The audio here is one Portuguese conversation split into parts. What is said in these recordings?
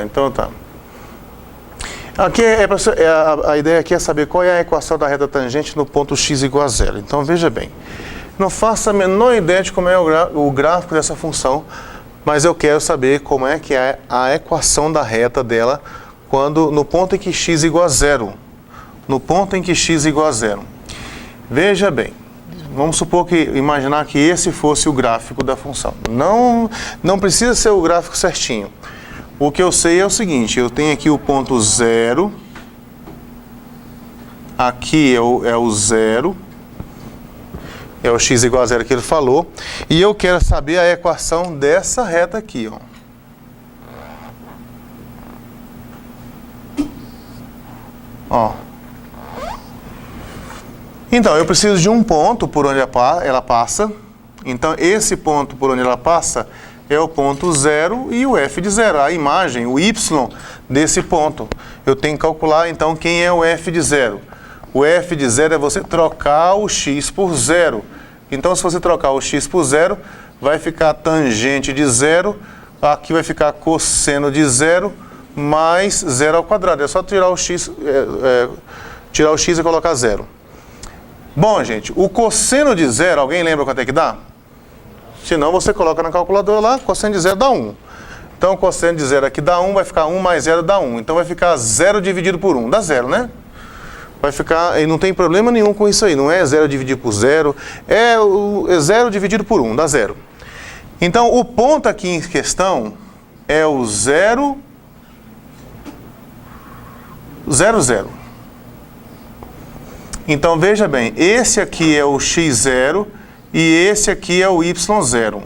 Então tá. Aqui a ideia aqui é saber qual é a equação da reta tangente no ponto x igual a zero. Então veja bem, não faço a menor ideia de como é o gráfico dessa função, mas eu quero saber como é que é a equação da reta dela no ponto em que x igual a zero. No ponto em que x igual a zero. Veja bem, vamos supor imaginar que esse fosse o gráfico da função. Não precisa ser o gráfico certinho. O que eu sei é o seguinte, eu tenho aqui o ponto zero, aqui é o zero, é o x igual a zero que ele falou, e eu quero saber a equação dessa reta aqui, ó. Ó. Então, eu preciso de um ponto por onde ela passa. Então, esse ponto por onde ela passa é o ponto zero e o f de zero, a imagem, o y desse ponto. Eu tenho que calcular, então, quem é o f de zero. O f de zero é você trocar o x por zero. Então, se você trocar o x por zero, vai ficar tangente de zero, aqui vai ficar cosseno de zero, mais zero ao quadrado. É só tirar o x e colocar zero. Bom, gente, o cosseno de zero, alguém lembra quanto é que dá? Se não, você coloca na calculadora lá, cosseno de zero dá 1. Então, cosseno de zero aqui dá 1, vai ficar 1 mais 0 dá 1. Então, vai ficar 0 dividido por 1, dá 0, né? Vai ficar, e não tem problema nenhum com isso aí, não é 0 dividido por 0, é 0 dividido por 1, dá 0. Então, o ponto aqui em questão é o 0, 0, 0. Então, veja bem, esse aqui é o x0 e esse aqui é o y0.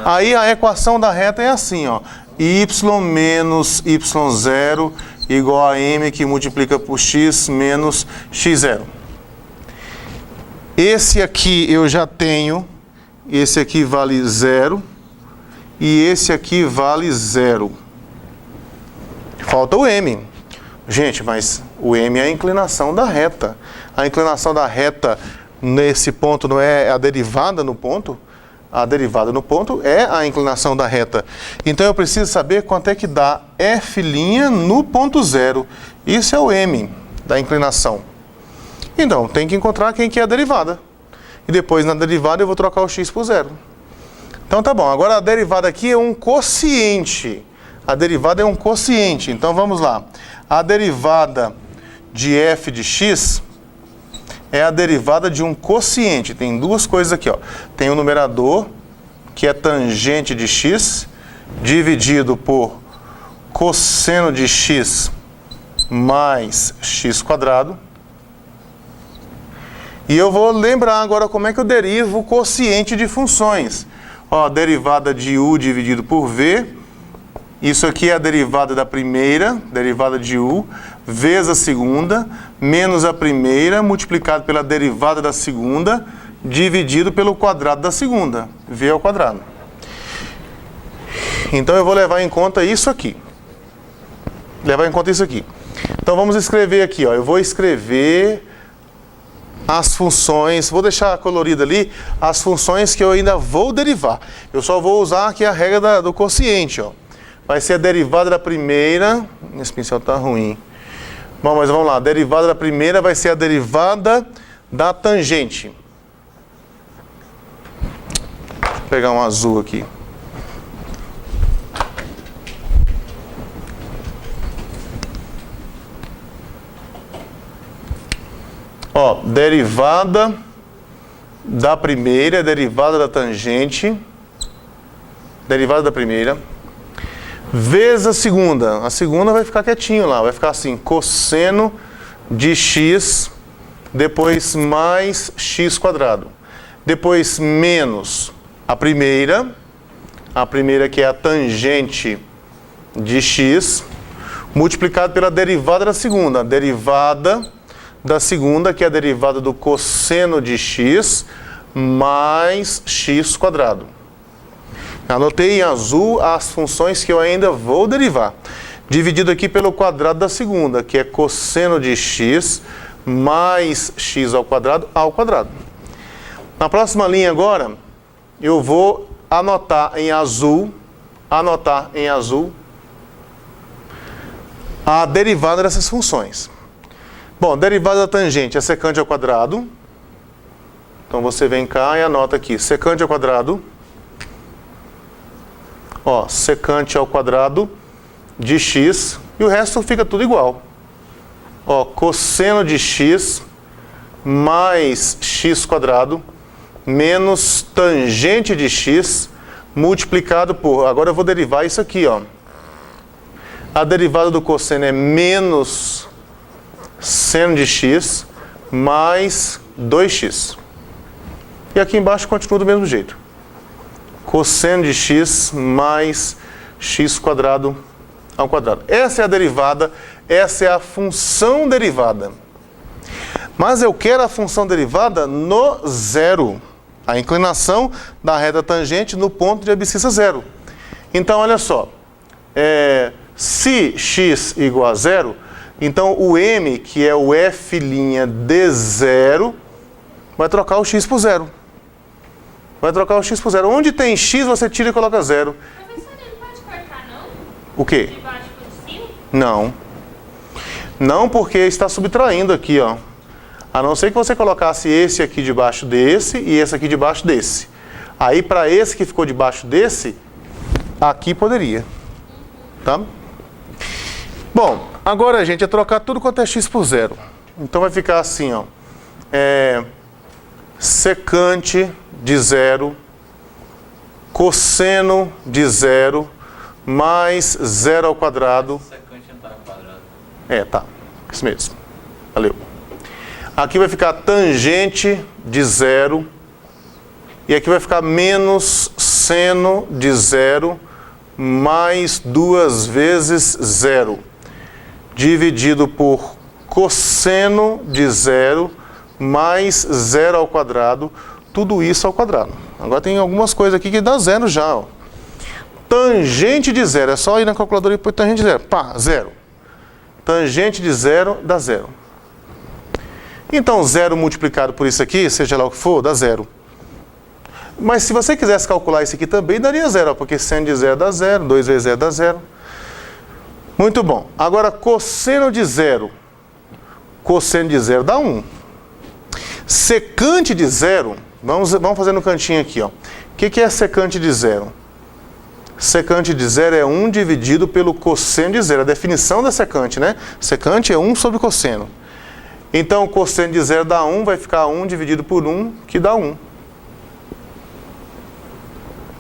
Aí a equação da reta é assim, ó. Y menos y0 igual a m que multiplica por x menos x0. Esse aqui eu já tenho, esse aqui vale 0 e esse aqui vale 0. Falta o m. Gente, mas o m é a inclinação da reta. A inclinação da reta nesse ponto não é a derivada no ponto? A derivada no ponto é a inclinação da reta. Então eu preciso saber quanto é que dá f' no ponto zero. Isso é o m da inclinação. Então, tem que encontrar quem que é a derivada. E depois na derivada eu vou trocar o x por zero. Então tá bom, agora a derivada aqui é um quociente. A derivada é um quociente. Então vamos lá. A derivada de f de x é a derivada de um quociente. Tem duas coisas aqui, ó. Tem o numerador, que é tangente de x, dividido por cosseno de x mais x quadrado. E eu vou lembrar agora como é que eu derivo o quociente de funções. Ó, derivada de u dividido por v. Isso aqui é a derivada da primeira, derivada de u, vezes a segunda, menos a primeira, multiplicado pela derivada da segunda, dividido pelo quadrado da segunda, v ao quadrado. Então eu vou levar em conta isso aqui. Então vamos escrever aqui, ó. Eu vou escrever as funções, vou deixar colorido ali, as funções que eu ainda vou derivar. Eu só vou usar aqui a regra do quociente, ó. Vai ser a derivada da primeira. Esse pincel está ruim. Bom, mas vamos lá. A derivada da primeira vai ser a derivada da tangente. Vou pegar um azul aqui. Ó, derivada da primeira, derivada da tangente. Derivada da primeira. Vezes a segunda vai ficar quietinho lá, vai ficar assim, cosseno de x, depois mais x quadrado, depois menos a primeira que é a tangente de x, multiplicado pela derivada da segunda, a derivada da segunda que é a derivada do cosseno de x mais x quadrado. Anotei em azul as funções que eu ainda vou derivar. Dividido aqui pelo quadrado da segunda, que é cosseno de x mais x ao quadrado. Na próxima linha agora, eu vou anotar em azul anotar em azul a derivada dessas funções. Bom, derivada da tangente é secante ao quadrado. Então você vem cá e anota aqui, secante ao quadrado. Ó, secante ao quadrado de x, e o resto fica tudo igual. Ó, cosseno de x mais x quadrado menos tangente de x multiplicado por... Agora eu vou derivar isso aqui, ó. A derivada do cosseno é menos seno de x mais 2x. E aqui embaixo continua do mesmo jeito. Cosseno de x mais x quadrado ao quadrado. Essa é a derivada, essa é a função derivada. Mas eu quero a função derivada no zero. A inclinação da reta tangente no ponto de abscissa zero. Então, olha só. Se x igual a zero, então o m, que é o f' de zero, vai trocar o x por zero. Vai trocar o x por zero. Onde tem x, você tira e coloca zero. Professor, ele não pode cortar, não? O quê? De baixo por cima? Não. Não, porque está subtraindo aqui, ó. A não ser que você colocasse esse aqui debaixo desse e esse aqui debaixo desse. Aí, para esse que ficou debaixo desse, aqui poderia. Tá? Bom, agora, gente, é trocar tudo quanto é x por zero. Então, vai ficar assim, ó. Secante de zero, cosseno de zero, mais zero ao quadrado. Secante ao quadrado. Tá. Isso mesmo. Valeu. Aqui vai ficar tangente de zero. E aqui vai ficar menos seno de zero, mais 2 vezes zero. Dividido por cosseno de zero, mais zero ao quadrado. Tudo isso ao quadrado. Agora tem algumas coisas aqui que dá zero já, ó. Tangente de zero. É só ir na calculadora e pôr tangente de zero. Pá, zero. Tangente de zero dá zero. Então, zero multiplicado por isso aqui, seja lá o que for, dá zero. Mas se você quisesse calcular isso aqui também, daria zero, porque seno de zero dá zero, 2 vezes zero dá zero. Muito bom. Agora, cosseno de zero. Cosseno de zero dá 1. Secante de zero, vamos fazer no cantinho aqui, ó. O que é secante de zero? Secante de zero é 1 dividido pelo cosseno de zero. A definição da secante, né? Secante é 1 sobre cosseno. Então, o cosseno de zero dá 1, vai ficar 1 dividido por 1, que dá 1.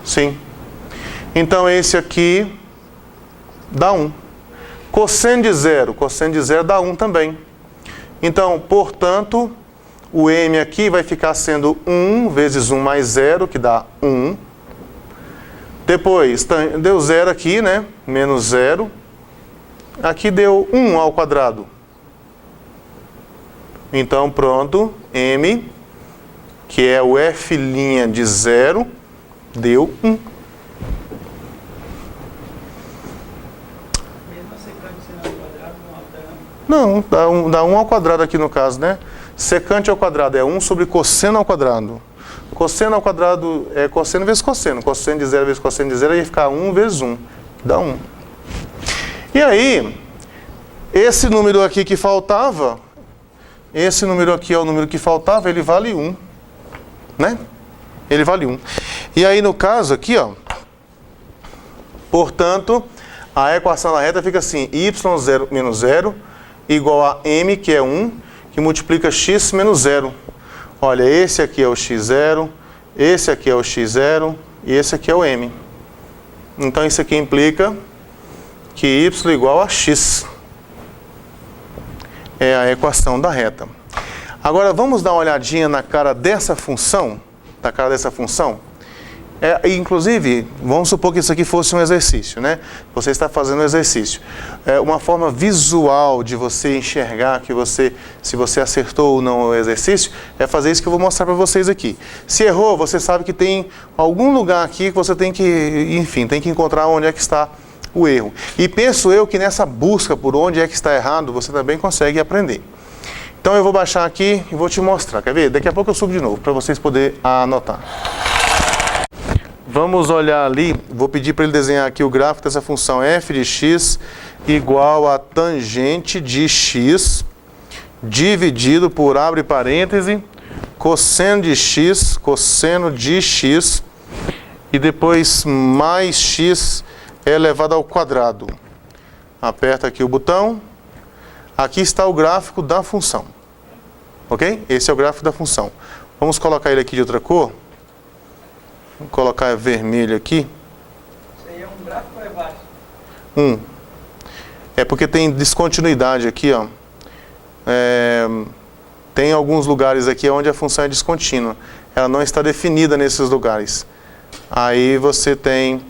Sim. Então, esse aqui dá 1. Cosseno de zero dá 1 também. Então, portanto, o m aqui vai ficar sendo 1 vezes 1 mais 0, que dá 1. Depois, deu 0 aqui, né? Menos 0. Aqui deu 1 ao quadrado. Então, pronto, m, que é o f' de 0, deu 1. Mesmo a secante sendo ao quadrado, não altera. Não, dá 1 ao quadrado aqui no caso, né? Secante ao quadrado é 1 sobre cosseno ao quadrado. Cosseno ao quadrado é cosseno vezes cosseno. Cosseno de 0 vezes cosseno de 0 ia ficar 1 vezes 1, que dá 1. E aí, esse número aqui que faltava... Esse número aqui é o número que faltava, ele vale 1, né? Ele vale 1. E aí, no caso aqui, ó, portanto, a equação da reta fica assim, y0 menos 0 igual a m, que é 1, que multiplica x menos 0. Olha, esse aqui é o x0, esse aqui é o x0 e esse aqui é o m. Então, isso aqui implica que y igual a x. É a equação da reta. Agora, vamos dar uma olhadinha na cara dessa função. Inclusive, vamos supor que isso aqui fosse um exercício, né? Você está fazendo um exercício. Uma forma visual de você enxergar se você acertou ou não o exercício, é fazer isso que eu vou mostrar para vocês aqui. Se errou, você sabe que tem algum lugar aqui que você tem que, enfim, tem que encontrar onde é que está o erro. E penso eu que nessa busca por onde é que está errado, você também consegue aprender. Então eu vou baixar aqui e vou te mostrar. Quer ver? Daqui a pouco eu subo de novo, para vocês poderem anotar. Vamos olhar ali, vou pedir para ele desenhar aqui o gráfico dessa função f de x igual a tangente de x dividido por, abre parêntese, cosseno de x e depois mais x elevado ao quadrado. Aperta aqui o botão. Aqui está o gráfico da função. Ok? Esse é o gráfico da função. Vamos colocar ele aqui de outra cor. Vou colocar vermelho aqui. Isso aí é um gráfico ou é vários? É porque tem descontinuidade aqui, ó. Tem alguns lugares aqui onde a função é descontínua. Ela não está definida nesses lugares. Aí você tem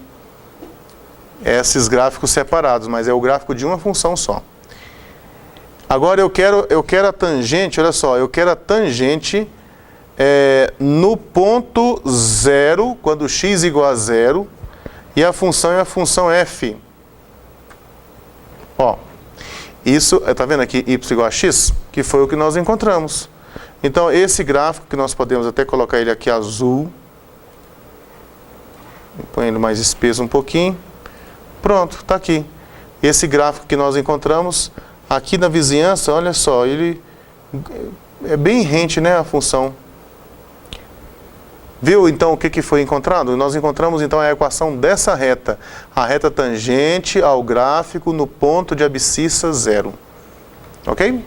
esses gráficos separados, mas é o gráfico de uma função só. Agora eu quero a tangente, olha só, eu quero a tangente no ponto 0, quando x igual a 0, e a função é a função f. Ó, isso, tá vendo aqui y igual a x? Que foi o que nós encontramos. Então esse gráfico, que nós podemos até colocar ele aqui azul, põe ele mais espesso um pouquinho, pronto, está aqui. Esse gráfico que nós encontramos, aqui na vizinhança, olha só, ele é bem rente, né, a função. Viu, então, o que foi encontrado? Nós encontramos, então, a equação dessa reta. A reta tangente ao gráfico no ponto de abscissa 0. Ok?